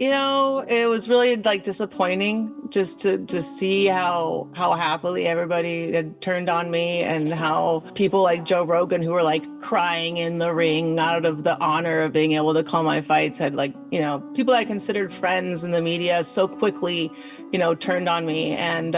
It was really like disappointing just to see how happily everybody had turned on me, and how people like Joe Rogan, who were like crying in the ring out of the honor of being able to call my fights, had like, people I considered friends in the media so quickly, turned on me and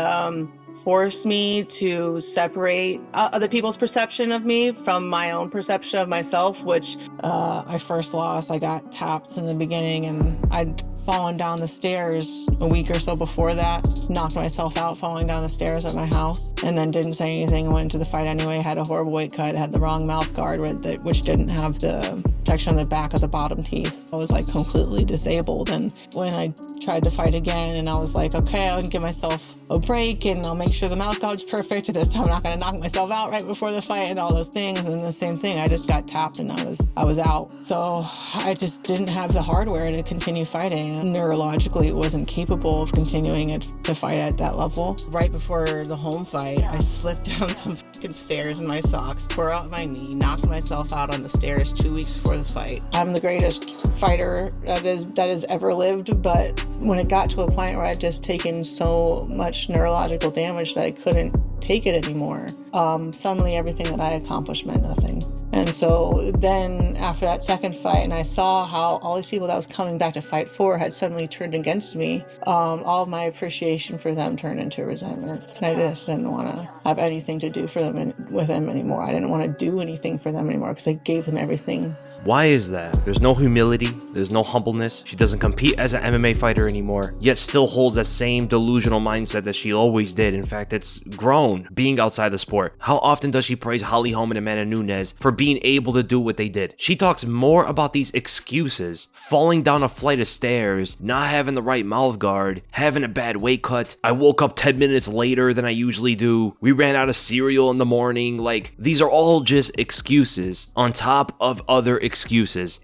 forced me to separate other people's perception of me from my own perception of myself, which I first lost. I got tapped in the beginning, and I'd fallen down the stairs a week or so before that, knocked myself out falling down the stairs at my house, and then didn't say anything and went into the fight anyway. Had a horrible weight cut, had the wrong mouth guard which didn't have the protection on the back of the bottom teeth. I was like completely disabled, and when I tried to fight again, and I was like, okay, I'll give myself a break and I'll make sure the mouth guard's perfect. This time I'm not gonna knock myself out right before the fight and all those things. And the same thing, I just got tapped and I was out. So I just didn't have the hardware to continue fighting. Neurologically, it wasn't capable of continuing to fight at that level. Right before the home fight, I slipped down some fucking stairs in my socks, tore out my knee, knocked myself out on the stairs 2 weeks before the fight. I'm the greatest fighter that has ever lived, but when it got to a point where I'd just taken so much neurological damage that I couldn't take it anymore, suddenly everything that I accomplished meant nothing. And so then after that second fight, and I saw how all these people that I was coming back to fight for had suddenly turned against me, all of my appreciation for them turned into resentment. And I just didn't want to have anything to do with them anymore. I didn't want to do anything for them anymore because I gave them everything. Why is that? There's no humility, there's no humbleness. She doesn't compete as an MMA fighter anymore, yet still holds that same delusional mindset that she always did. In fact, it's grown being outside the sport. How often does she praise Holly Holm and Amanda Nunes for being able to do what they did? She talks more about these excuses, falling down a flight of stairs, not having the right mouth guard, having a bad weight cut. I woke up 10 minutes later than I usually do. We ran out of cereal in the morning. Like, these are all just excuses on top of other excuses,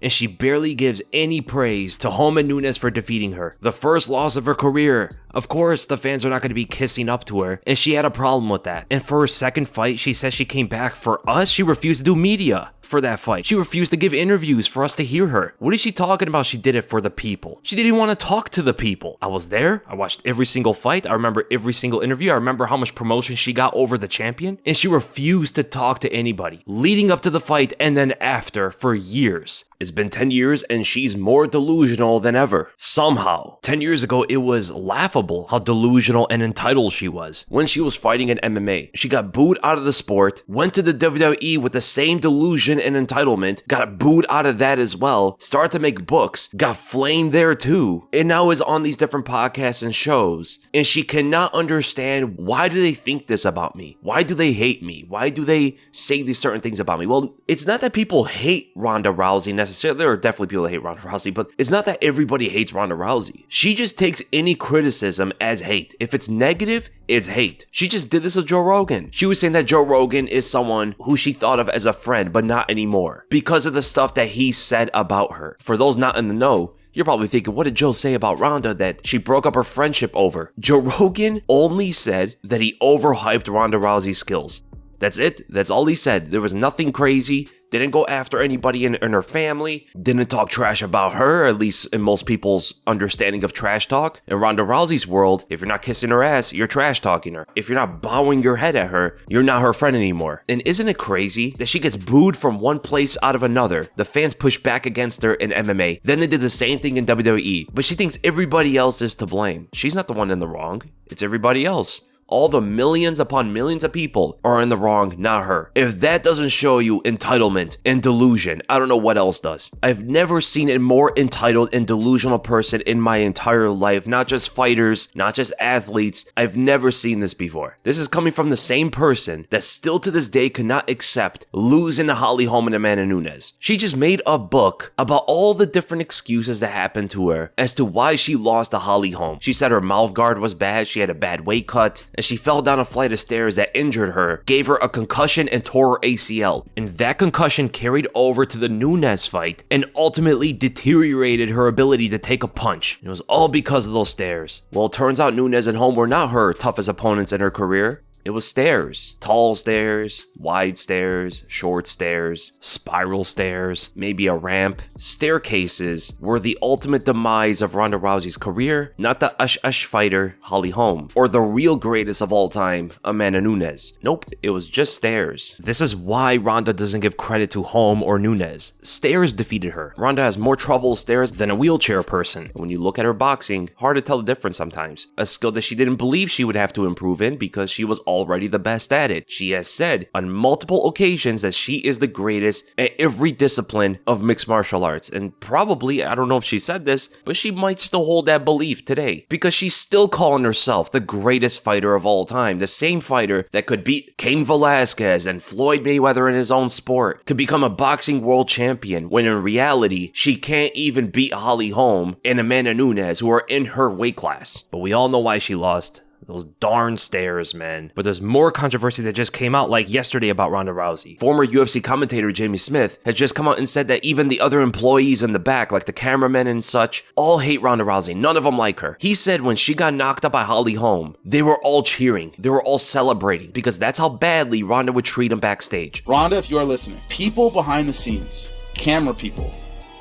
and she barely gives any praise to Holm and Nunes for defeating her. The first loss of her career. Of course, the fans are not going to be kissing up to her, and she had a problem with that. And for her second fight, she says she came back for us. She refused to do media for that fight. She refused to give interviews for us to hear her. What is she talking about? She did it for the people. She didn't want to talk to the people. I was there. I watched every single fight. I remember every single interview. I remember how much promotion she got over the champion, and she refused to talk to anybody leading up to the fight and then after for years. It's been 10 years and she's more delusional than ever. Somehow. 10 years ago, it was laughable how delusional and entitled she was. When she was fighting in MMA, she got booed out of the sport, went to the WWE with the same delusion and entitlement, got booed out of that as well, started to make books, got flamed there too, and now is on these different podcasts and shows. And she cannot understand, why do they think this about me? Why do they hate me? Why do they say these certain things about me? Well, it's not that people hate Ronda Rousey necessarily. There are definitely people that hate Ronda Rousey, but it's not that everybody hates Ronda Rousey. She just takes any criticism as hate. If it's negative, it's hate. She just did this with Joe Rogan. She was saying that Joe Rogan is someone who she thought of as a friend, but not anymore because of the stuff that he said about her. For those not in the know, you're probably thinking, what did Joe say about Ronda that she broke up her friendship over? Joe Rogan only said that he overhyped Ronda Rousey's skills. That's it. That's all he said. There was nothing crazy. Didn't go after anybody in her family. Didn't talk trash about her, at least in most people's understanding of trash talk. In Ronda Rousey's world, if you're not kissing her ass, you're trash talking her. If you're not bowing your head at her, you're not her friend anymore. And isn't it crazy that she gets booed from one place out of another? The fans push back against her in MMA. Then they did the same thing in WWE. But she thinks everybody else is to blame. She's not the one in the wrong. It's everybody else. All the millions upon millions of people are in the wrong, not her. If that doesn't show you entitlement and delusion, I don't know what else does. I've never seen a more entitled and delusional person in my entire life. Not just fighters, not just athletes. I've never seen this before. This is coming from the same person that still to this day cannot accept losing to Holly Holm and Amanda Nunes. She just made a book about all the different excuses that happened to her as to why she lost to Holly Holm. She said her mouth guard was bad, she had a bad weight cut, and she fell down a flight of stairs that injured her, gave her a concussion and tore her ACL. And that concussion carried over to the Nunes fight and ultimately deteriorated her ability to take a punch. It was all because of those stairs. Well, it turns out Nunes and Holm were not her toughest opponents in her career. It was stairs. Tall stairs, wide stairs, short stairs, spiral stairs, maybe a ramp. Staircases were the ultimate demise of Ronda Rousey's career, not the ush fighter Holly Holm, or the real greatest of all time, Amanda Nunes. Nope, it was just stairs. This is why Ronda doesn't give credit to Holm or Nunes. Stairs defeated her. Ronda has more trouble with stairs than a wheelchair person. When you look at her boxing, hard to tell the difference sometimes. A skill that she didn't believe she would have to improve in because she was already the best at it. She has said on multiple occasions that she is the greatest at every discipline of mixed martial arts. And probably, I don't know if she said this, but she might still hold that belief today because she's still calling herself the greatest fighter of all time. The same fighter that could beat Cain Velasquez and Floyd Mayweather in his own sport, could become a boxing world champion when in reality, she can't even beat Holly Holm and Amanda Nunes who are in her weight class. But we all know why she lost. Those darn stairs, man. But there's more controversy that just came out like yesterday about Ronda Rousey. Former UFC commentator Jamie Smith has just come out and said that even the other employees in the back, like the cameramen and such, all hate Ronda Rousey. None of them like her. He said when she got knocked out by Holly Holm, they were all cheering. They were all celebrating because that's how badly Ronda would treat him backstage. Ronda, if you are listening, people behind the scenes, camera people,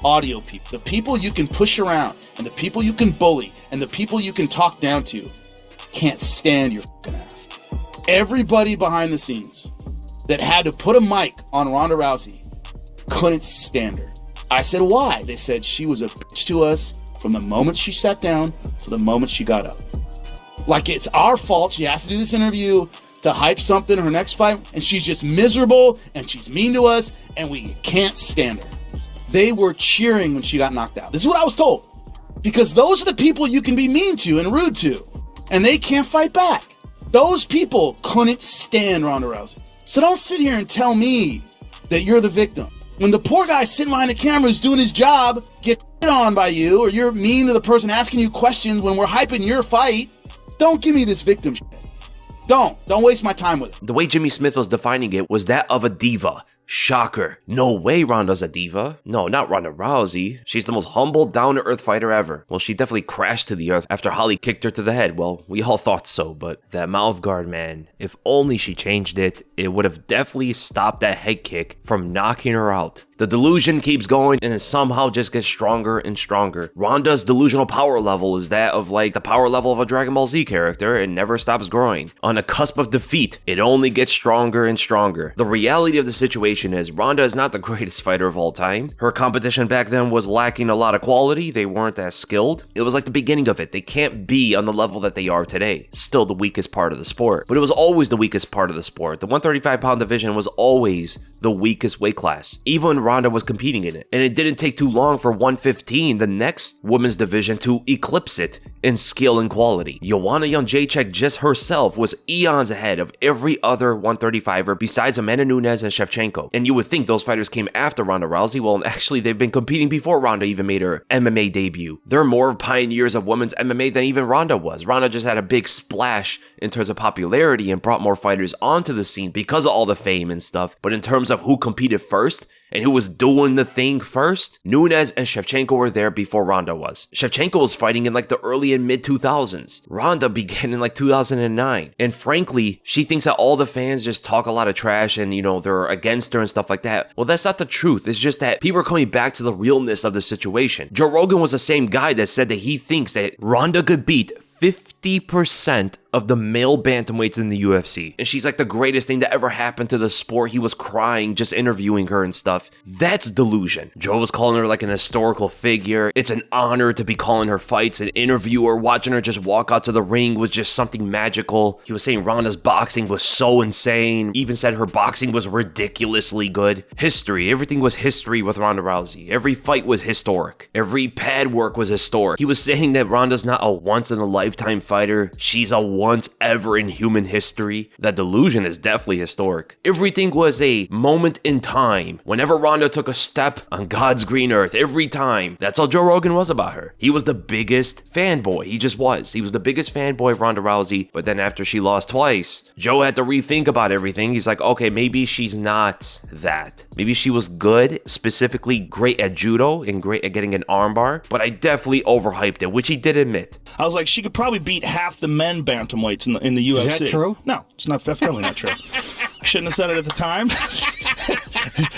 audio people, the people you can push around and the people you can bully and the people you can talk down to, can't stand your fucking ass. Everybody behind the scenes that had to put a mic on Ronda Rousey couldn't stand her. I said, why? They said she was a bitch to us from the moment she sat down to the moment she got up. Like it's our fault she has to do this interview to hype something her next fight, and she's just miserable and she's mean to us and we can't stand her. They were cheering when she got knocked out. This is what I was told. Because those are the people you can be mean to and rude to. And they can't fight back. Those people couldn't stand Ronda Rousey. So don't sit here and tell me that you're the victim. When the poor guy sitting behind the camera who's doing his job gets shit on by you, or you're mean to the person asking you questions when we're hyping your fight, don't give me this victim shit. Don't waste my time with it. The way Jimmy Smith was defining it was that of a diva. Shocker. No way Ronda's a diva. No, not Ronda Rousey. She's the most humble, down-to-earth fighter ever. Well, she definitely crashed to the earth after Holly kicked her to the head. Well, we all thought so, but that mouth guard, man, if only she changed it, it would have definitely stopped that head kick from knocking her out. The delusion keeps going and it somehow just gets stronger and stronger. Ronda's delusional power level is that of like the power level of a Dragon Ball Z character and never stops growing. On the cusp of defeat, it only gets stronger and stronger. The reality of the situation is Ronda is not the greatest fighter of all time. Her competition back then was lacking a lot of quality. They weren't as skilled. It was like the beginning of it. They can't be on the level that they are today. Still the weakest part of the sport. But it was always the weakest part of the sport. The 135-pound division was always the weakest weight class. Even when Ronda was competing in it. And it didn't take too long for 115, the next women's division, to eclipse it in skill and quality. Joanna Jędrzejczyk just herself was eons ahead of every other 135er besides Amanda Nunes and Shevchenko. And you would think those fighters came after Ronda Rousey. Well, actually, they've been competing before Ronda even made her MMA debut. They're more pioneers of women's MMA than even Ronda was. Ronda just had a big splash in terms of popularity and brought more fighters onto the scene because of all the fame and stuff. But in terms of who competed first, and who was doing the thing first, Nunes and Shevchenko were there before Ronda was. Shevchenko was fighting in like the early and mid 2000s. Ronda began in like 2009. And frankly, she thinks that all the fans just talk a lot of trash and, you know, they're against her and stuff like that. Well, that's not the truth. It's just that people are coming back to the realness of the situation. Joe Rogan was the same guy that said that he thinks that Ronda could beat 50% of the male bantamweights in the UFC. And she's like the greatest thing that ever happened to the sport. He was crying just interviewing her and stuff. That's delusion. Joe was calling her like an historical figure. It's an honor to be calling her fights. An interviewer watching her just walk out to the ring was just something magical. He was saying Ronda's boxing was so insane. He even said her boxing was ridiculously good. History. Everything was history with Ronda Rousey. Every fight was historic. Every pad work was historic. He was saying that Ronda's not a once-in-a-lifetime fighter. She's a once ever in human history. That delusion is definitely historic. Everything was a moment in time. Whenever Ronda took a step on God's green earth, every time. That's how Joe Rogan was about her. He was the biggest fanboy. He just was. He was the biggest fanboy of Ronda Rousey. But then after she lost twice, Joe had to rethink about everything. He's like, okay, maybe she's not that. Maybe she was good, specifically great at judo and great at getting an armbar, but I definitely overhyped it, which he did admit. I was like, she could probably beat half the men bantamweights in the UFC. Is that true? No, it's not. That's definitely not true. I shouldn't have said it at the time.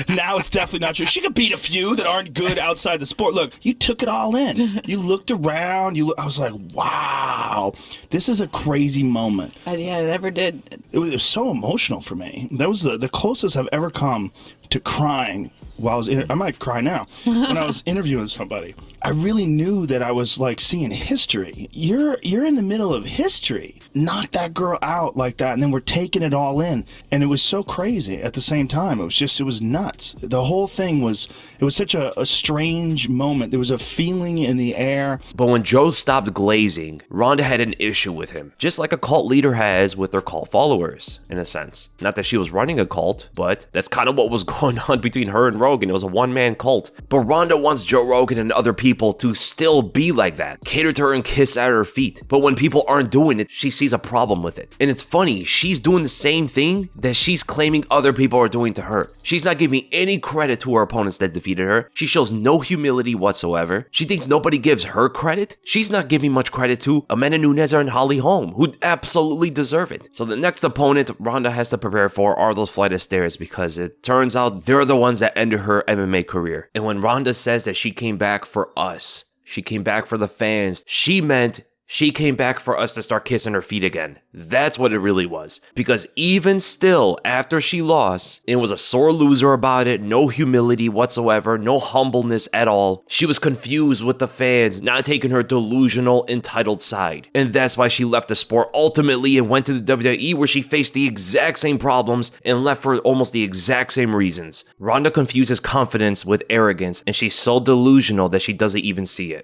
Now it's definitely not true. She could beat a few that aren't good outside the sport. Look, you took it all in. You looked around. I was like, wow, this is a crazy moment. Yeah, I never did. It was so emotional for me. That was the closest I've ever come to crying while I was I might cry now. When I was interviewing somebody, I really knew that I was like seeing history. You're in the middle of history. Knock that girl out like that, and then we're taking it all in. And it was so crazy at the same time. It was nuts. The whole thing was such a strange moment. There was a feeling in the air. But when Joe stopped glazing, Ronda had an issue with him, just like a cult leader has with their cult followers, in a sense. Not that she was running a cult, but that's kind of what was going on between her and Rogan. It was a one-man cult. But Ronda wants Joe Rogan and other people to still be like that, cater to her and kiss at her feet. But when people aren't doing it, she sees a problem with it. And it's funny, she's doing the same thing that she's claiming other people are doing to her. She's not giving any credit to her opponents that defeated her. She shows no humility whatsoever. She thinks nobody gives her credit. She's not giving much credit to Amanda Nunes and Holly Holm, who absolutely deserve it. So the next opponent Ronda has to prepare for are those flight of stairs, because it turns out they're the ones that ended her MMA career. And when Ronda says that she came back for us, she came back for the fans, she meant she came back for us to start kissing her feet again. That's what it really was. Because even still, after she lost, it was a sore loser about it, no humility whatsoever, no humbleness at all. She was confused with the fans not taking her delusional, entitled side. And that's why she left the sport ultimately and went to the WWE, where she faced the exact same problems and left for almost the exact same reasons. Ronda confuses confidence with arrogance, and she's so delusional that she doesn't even see it.